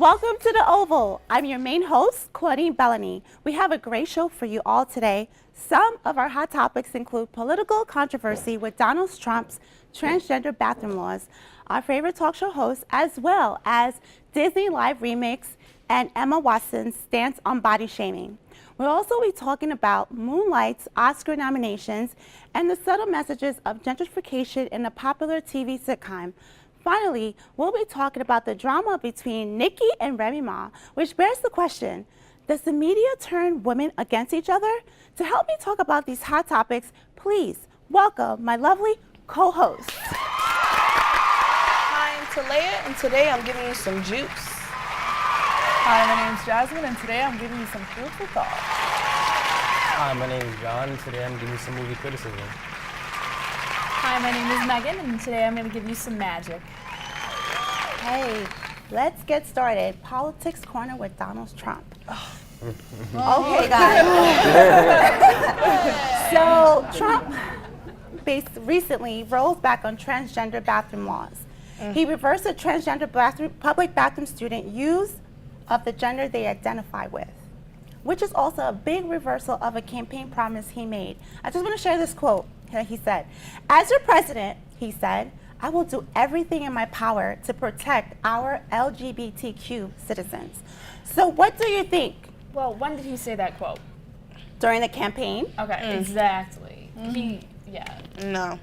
Welcome to the Oval. I'm your main host, Claudine Bellany. We have a great show for you all today. Some of our hot topics include political controversy with Donald Trump's transgender bathroom laws, our favorite talk show host, as well as Disney Live Remix and Emma Watson's stance on body shaming. We'll also be talking about Moonlight's Oscar nominations and the subtle messages of gentrification in the popular TV sitcom. Finally, we'll be talking about the drama between Nikki and Remy Ma, which bears the question, does the media turn women against each other? To help me talk about these hot topics, please welcome my lovely co-host. Hi, I'm Talea, and today I'm giving you some juice. Hi, my name is Jasmine, and today I'm giving you some food for thought. Hi, my name is John, and today I'm giving you some movie criticism. Hi, my name is Megan, and today I'm going to give you some magic. Hey, let's get started. Politics Corner with Donald Trump. Okay, guys. So Trump recently rolled back on transgender bathroom laws. He reversed a transgender public bathroom student use of the gender they identify with, which is also a big reversal of a campaign promise he made. I just want to share this quote that he said. As your president, he said, I will do everything in my power to protect our LGBTQ citizens. So what do you think? Well, when did he say that quote? During the campaign? Okay, exactly. No.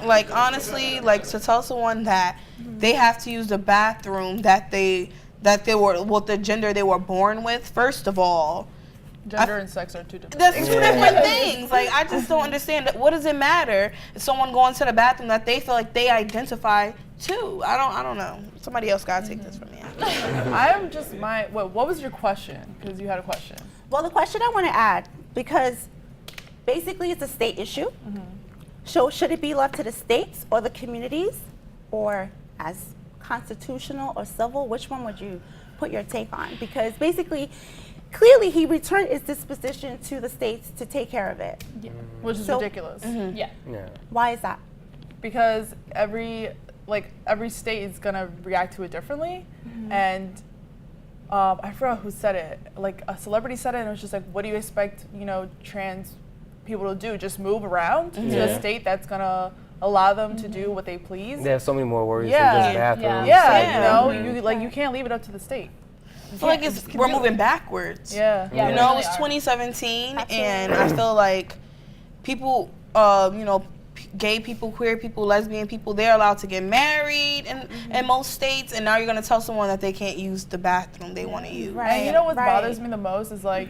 Like, honestly, like, to tell someone that they have to use the bathroom that they were, what the gender they were born with, first of all, Gender and sex are two different that's things. two different things. Like, I just don't understand. What does it matter if someone going to the bathroom that they feel like they identify to? I don't know. Somebody else gotta take this from me. What was your question? Because you had a question. Well, the question I want to add, because basically it's a state issue. So should it be left to the states or the communities, or as constitutional or civil? Which one would you put your take on? Because basically, clearly he returned his disposition to the states to take care of it. Yeah. Which is ridiculous. Yeah. Why is that? Because every state is gonna react to it differently, and I forgot who said it. Like, a celebrity said it, and it was just like, what do you expect, trans people to do? Just move around to a state that's gonna allow them to do what they please? They have so many more worries Yeah. than just bathrooms. You can't leave it up to the state. I feel like we're moving backwards. Yeah. Yeah, You we know, really it's are. 2017, Absolutely. and I feel like people, gay people, queer people, lesbian people, they're allowed to get married in most states, and now you're gonna tell someone that they can't use the bathroom they want to use. Right. And you know what bothers me the most is like,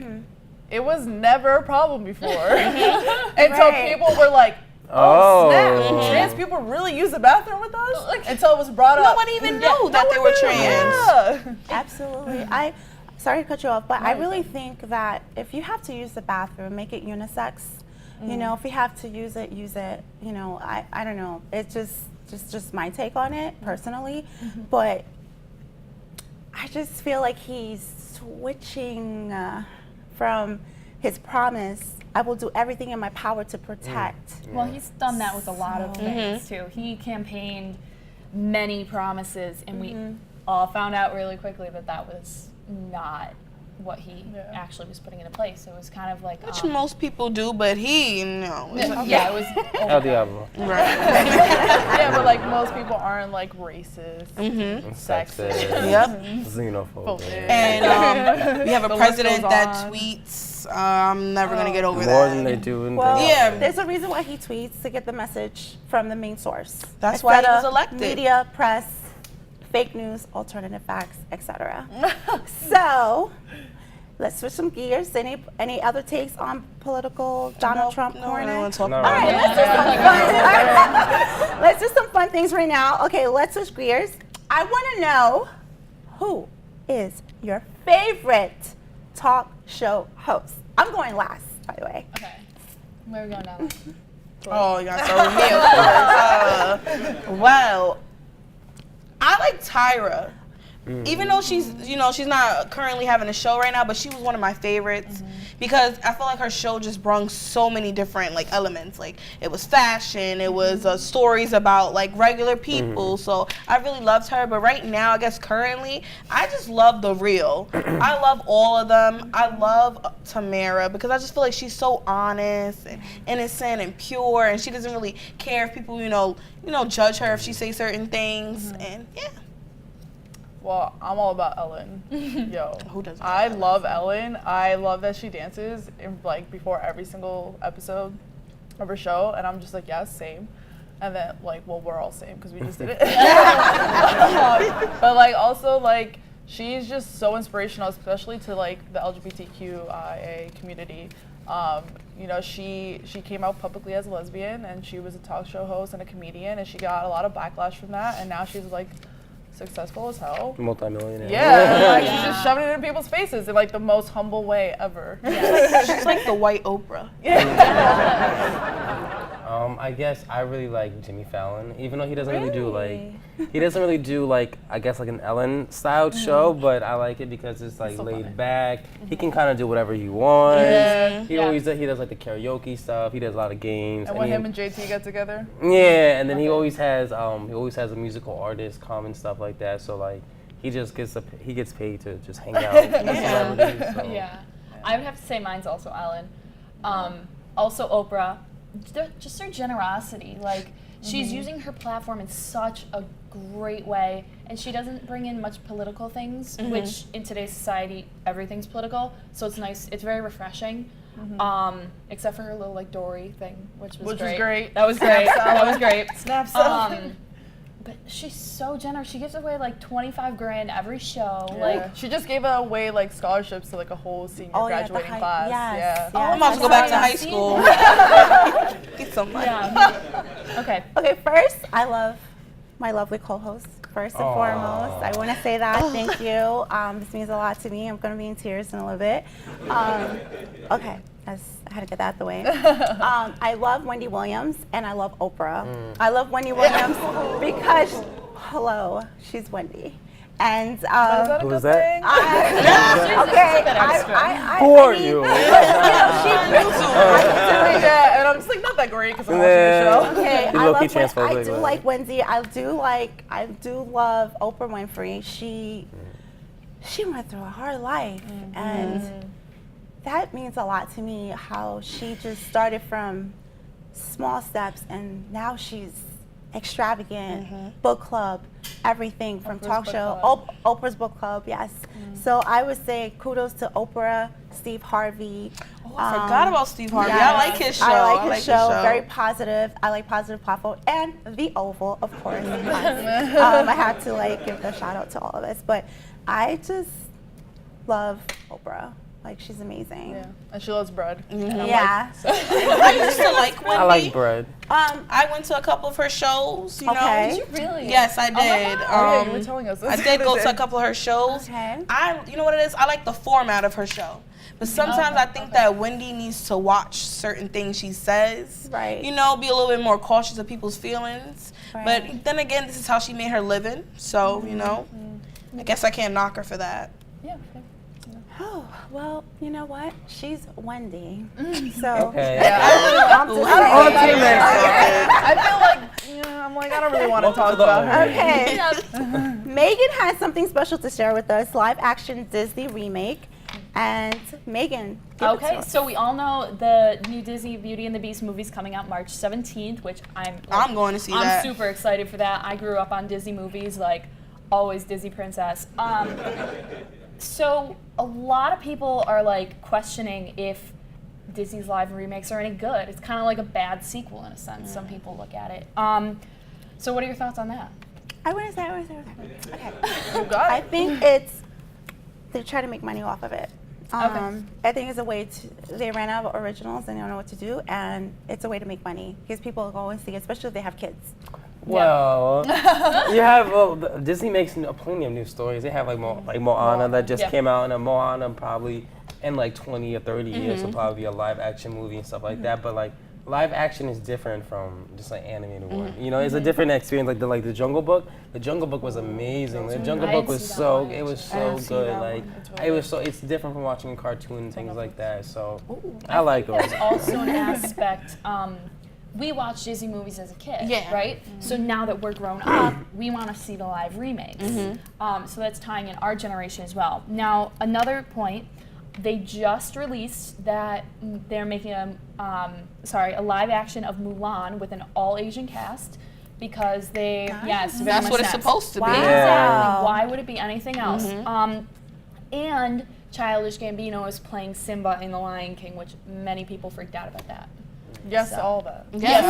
it was never a problem before until people were like, oh, snap, trans people really use the bathroom with us? Until it was brought up. Nobody even knew that they were trans. Yeah. Absolutely. Sorry to cut you off, but I really think that if you have to use the bathroom, make it unisex. If you have to use it, use it. I don't know. It's just my take on it personally, but I just feel like he's switching from his promise, I will do everything in my power to protect. Well, he's done that with a lot of things, too. He campaigned many promises, and we all found out really quickly that that was not what he actually was putting into place. It was kind of like... Which most people do, but he, no. Yeah, it was... El Diablo. Right. Yeah, but like most people aren't like racist, sexist. Yep. Xenophobic. And we have a The list president goes that on. tweets. I'm never going to get over More that. than they do in Well, Yeah. there's a reason why he tweets, to get the message from the main source. That's why he Instead was of elected. Media, press, fake news, alternative facts, etc. So, let's switch some gears. Any other takes on political Donald Trump No, I corner? don't want to talk No. All about right, it. let's do some fun things right now. Okay, let's switch gears. I want to know, who is your favorite talk show host? I'm going last, by the way. Okay. Where are we going now? Oh, you got to start with me. Well, I like Tyra Even though she's not currently having a show right now, but she was one of my favorites because I feel like her show just brung so many different like elements. Like it was fashion, it was stories about like regular people. So I really loved her. But right now, I guess currently, I just love The Real. I love all of them. I love Tamara because I just feel like she's so honest and innocent and pure, and she doesn't really care if people judge her if she say certain things. And yeah. Well, I'm all about Ellen. Yo, Who doesn't I love love Ellen. I love that she dances like before every single episode of her show, and I'm just like, yes, same. And then like, well, we're all same because we just did it. But like also like she's just so inspirational, especially to like the LGBTQIA community. She came out publicly as a lesbian, and she was a talk show host and a comedian, and she got a lot of backlash from that, and now she's like successful as hell. Multi-millionaire. Yeah, like, she's just shoving it in people's faces in like the most humble way ever. She's like the white Oprah. I guess I really like Jimmy Fallon, even though he doesn't really do like I guess like an Ellen styled show, but I like it because it's like so laid funny. back. He can kind of do whatever he wants. Yeah. He does like the karaoke stuff. He does a lot of games. And when him and JT get together. Yeah, and then he always has a musical artist come and stuff like that. So like he just gets paid to just hang out with celebrities. So. Yeah, I would have to say mine's also Ellen. Also Oprah. Just her generosity. Like, she's using her platform in such a great way, and she doesn't bring in much political things, which in today's society, everything's political. So it's nice. It's very refreshing. Except for her little like Dory thing, which was great. That was great. That was great. Snaps But she's so generous. She gives away like $25,000 every show. Yeah. Like she just gave away like scholarships to like a whole senior graduating class. Yes, I'm about to go back to high school. Get some money. Yeah. Okay. Okay, first, I love my lovely co-host. First and foremost, I want to say that. Thank you. This means a lot to me. I'm going to be in tears in a little bit. Okay, I had to get that out the way. I love Wendy Williams and I love Oprah. I love Wendy Williams because, hello, she's Wendy. And Is that a Who's good that? thing? okay, Who are you? Yeah, and I'm just like not that great because I'm watching the show. Okay, You I low-key love transphobic, I do but- like Wendy. I do love Oprah Winfrey. She went through a hard life, and that means a lot to me. How she just started from small steps, and now she's extravagant. Book club, everything from Oprah's talk book show. club. Oprah's book club, yes. So I would say kudos to Oprah, Steve Harvey. I forgot about Steve Harvey. Yes. I like his show. I like his show. Very positive. I like positive platform. And The Oval, of course. Yes. I had to give a shout out to all of us. But I just love Oprah. Like, she's amazing. Yeah, and she loves bread. Yeah. I used to like Wendy. I like bread. I went to a couple of her shows. You Okay. know. Did you really? Yes, I did. Yeah, you were telling us this. I did go to a couple of her shows. Okay. You know what it is? I like the format of her show. But sometimes I think that Wendy needs to watch certain things she says. Right. You know, be a little bit more cautious of people's feelings. Right. But then again, this is how she made her living. So, you know, I guess I can't knock her for that. Yeah. Oh, well, you know what? She's Wendy. So, Okay. I'm just saying. I feel like I don't really want to talk about her. Okay. Megan has something special to share with us. Live action Disney remake. And Megan, give it to Okay, us. so we all know the new Disney Beauty and the Beast movie's coming out March 17th, which I'm going to see I'm that. super excited for that. I grew up on Disney movies, like always Disney princess. So a lot of people are like questioning if Disney's live remakes are any good. It's kind of like a bad sequel in a sense. Some people look at it. So what are your thoughts on that? I want to say. Okay. You got I it. think they try to make money off of it. I think it's a way they ran out of originals and they don't know what to do, and it's a way to make money because people go and see it, especially if they have kids. Well, you have Disney makes plenty of new stories. They have like Moana that just came out, and Moana probably in like 20 or 30 years will probably be a live action movie and stuff like that. But like live action is different from just like animated one. You know, it's a different experience. Like the Jungle Book. The Jungle Book was amazing. The Jungle I Book didn't was see that so one, it was I didn't so see good. that Like one. It's it really was so it's different from watching a cartoon and things like that. So Ooh, I like think there's them. also an aspect. We watched Disney movies as a kid, Yeah. right? So now that we're grown up, we want to see the live remakes. So that's tying in our generation as well. Now, another point, they just released that they're making a live action of Mulan with an all Asian cast because they yes, very That's much what it's next. supposed to be. Wow. Exactly. Why would it be anything else? And Childish Gambino is playing Simba in The Lion King, which many people freaked out about that. Yes, So. all that. Yeah,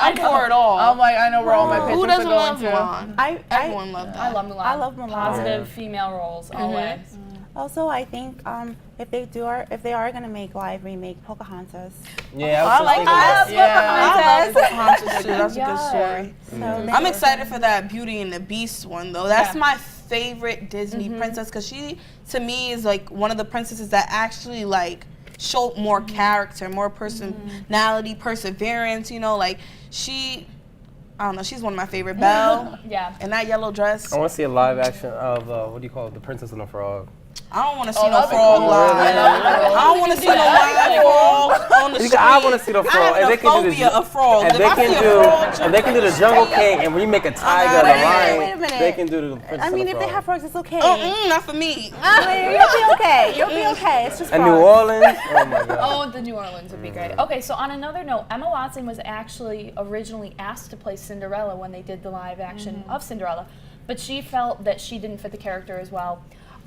I'm for it all. I'm like, I know where all my pictures Who are doesn't going love to. Mulan? Everyone loved that. I love Mulan. I love Mulan. Positive female roles always. Also, I think if they are gonna make live remake Pocahontas. Yeah, I like that. I love Pocahontas. Pocahontas too. That's a good story. So I'm excited for that Beauty and the Beast one though. That's Yeah. my favorite Disney princess because she, to me, is like one of the princesses that actually like show more character, more personality, perseverance. You know, like she, I don't know, she's one of my favorite. Belle Yeah. in that yellow dress. I want to see a live action of what do you call it, The Princess and the Frog. I don't want to see no that'd be frog cool. live. I don't want to see no live frog on the street. I want to see the frog. I have And a they can do phobia of frogs. And If they I see can a do, frog, and they can do the Jungle King and remake a tiger, the lion. wait a minute. They can do the Princess I mean, and the if they Frog. have frogs, it's okay. not for me. You'll be okay. You'll be okay. It's just And frogs. New Orleans. Oh my God. Oh, the New Orleans would be great. Okay, so on another note, Emma Watson was actually originally asked to play Cinderella when they did the live action of Cinderella, but she felt that she didn't fit the character as well,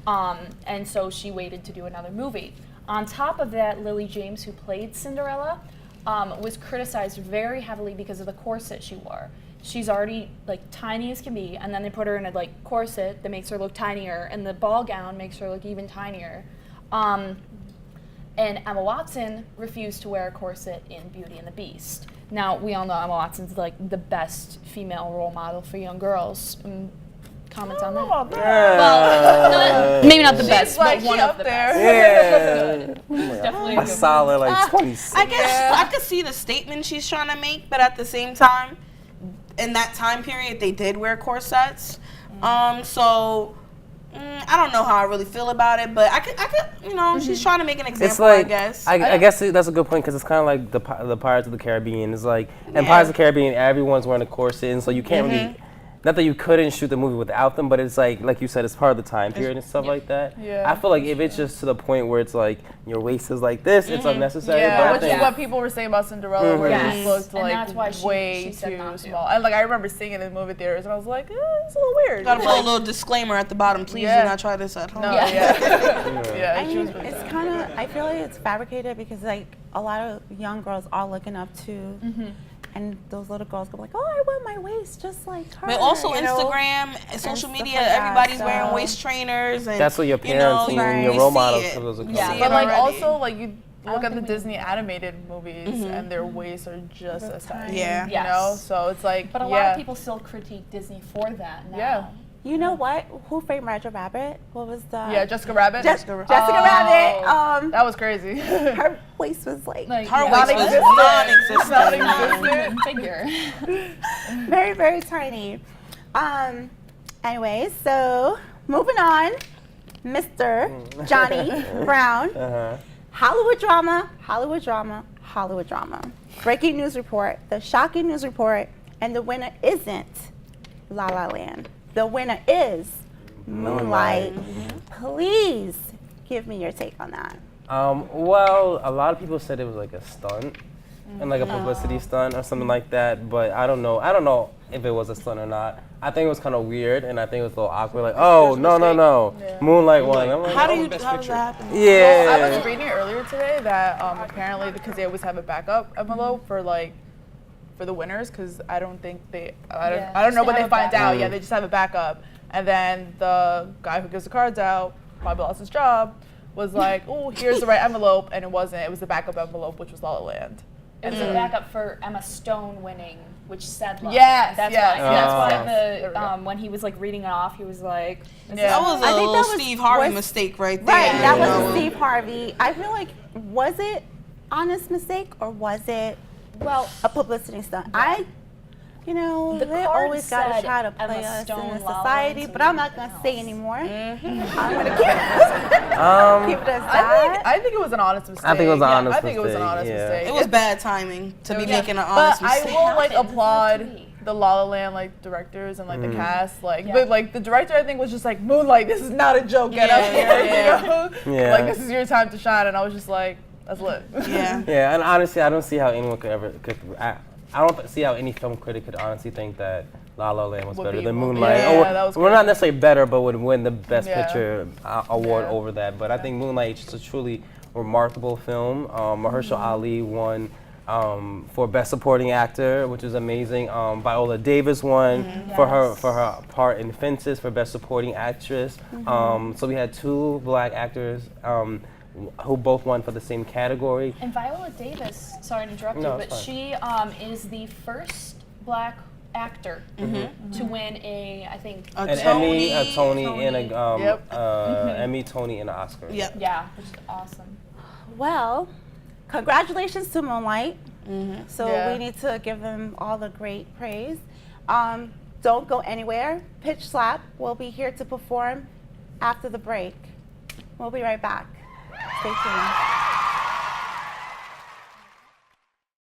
and so she waited to do another movie. On top of that, Lily James, who played Cinderella, was criticized very heavily because of the corset she wore. She's already like tiny as can be, and then they put her in a like corset that makes her look tinier, and the ball gown makes her look even tinier. And Emma Watson refused to wear a corset in Beauty and the Beast. Now, we all know Emma Watson's like the best female role model for young girls. Comments on that? Well, maybe not the best, like, but one she of up the there. best. Yeah. Definitely a A good solid like 26. I guess I could see the statement she's trying to make, but at the same time, in that time period, they did wear corsets. So I don't know how I really feel about it, but I could, you know, she's trying to make an example. It's like I guess. I guess that's a good point because it's kind of like the Pirates of the Caribbean. It's like in Pirates of the Caribbean, everyone's wearing a corset, and so you can't really. Not that you couldn't shoot the movie without them, but it's like you said, it's part of the time period and stuff like that. Yeah. I feel like if it's just to the point where it's like your waist is like this, it's unnecessary. But Yeah, I which think is what people were saying about Cinderella, where Yes. it just looked And like that's why she way said too not to. small. And like I remember seeing it in movie theaters, and I was like, it's a little weird. Gotta put a little disclaimer at the bottom. Please Yeah. do not try this at home. No, Yeah. yeah, I she was mean, really it's bad. kind of. I feel like it's fabricated because like a lot of young girls are looking up to, and those little girls go like, "Oh, I want my waist just like her." But also you know? Instagram and social stuff media, like that, everybody's so- wearing waist trainers, and that's what your parents you know, and your you role see models. it. Those are Yeah. See But it like already. also like you don't look at the think we- Disney animated movies and their waists are just as tight. Yeah. You know, so it's like But a lot of people still critique Disney for that now. Yeah. You know what? Who Framed Roger Rabbit? What was the? Yeah, Jessica Rabbit. Jessica Oh, Rabbit. That was crazy. Her waist was like Like, Her yeah. waist was non-existent. Non-existent. Figure. very, very tiny. Anyways, so moving on, Mr. Johnny Brown. Hollywood drama, Hollywood drama, Hollywood drama. Breaking news report, the shocking news report, and the winner isn't La La Land. The winner is Moonlight. Please give me your take on that. Well, a lot of people said it was like a stunt and like a publicity stunt or something like that, but I don't know. I don't know if it was a stunt or not. I think it was kind of weird, and I think it was a little awkward. Like, oh no, Moonlight won. I'm like, How oh, does that happen? yeah. Well, I was reading earlier today that apparently because they always have a backup envelope for the winners, because I don't think I don't know just when to they have a find backup. out. Yeah, they just have a backup, and then the guy who gives the cards out probably lost his job. Was like, oh, here's the right envelope, and it wasn't. It was the backup envelope, which was La La Land. It was a backup for Emma Stone winning, which said love. Yes, That's yes, why. That's yes. There we why go. when he was like reading it off, he was like, Yeah. That was a I think little that was- Steve Harvey was- mistake right there. Right, that you was know. a Steve Harvey. I feel like, was it honest mistake or was it Well, a publicity stunt. You know, The they card always got to said try to Emma play us Stone, in La a La society, Land, but so I'm not going to say else. anymore. Mm-hmm. I'm going to keep it as that. I think it was an honest mistake. I think it was an Yeah, honest I think it was an mistake, honest yeah. mistake. It was bad timing to be Yeah. making an honest But I mistake. will like Happens, applaud it's meant to the La La Land like directors and like the cast. Like, Yeah. but like the director, I think was just like, Moonlight, this is not a joke. Get up here. Yeah. You know? Yeah. Like this is your time to shine. And I was just like, that's lit. Yeah. Yeah, and honestly, I don't see how anyone could. I don't see how any film critic could honestly think that La La Land was Would better be- than Moonlight. yeah, Or that was we're not crazy. necessarily better, but would win the Best Yeah. Picture award Yeah. over that. But I think Moonlight is just a truly remarkable film. Mahershala Ali won for Best Supporting Actor, which is amazing. Viola Davis won for her part in Fences for Best Supporting Actress. So we had 2 black actors who both won for the same category. And Viola Davis, sorry to interrupt No, you, but it's fine. she is the first black actor to win I think, A An Tony. Emmy, a Tony, and a Yep. Emmy, Tony, and an Oscar. Yep. yeah, which is awesome. Well, congratulations to Moonlight. So Yeah. we need to give them all the great praise. Don't go anywhere. Pitch Slap will be here to perform after the break. We'll be right back. Stay tuned.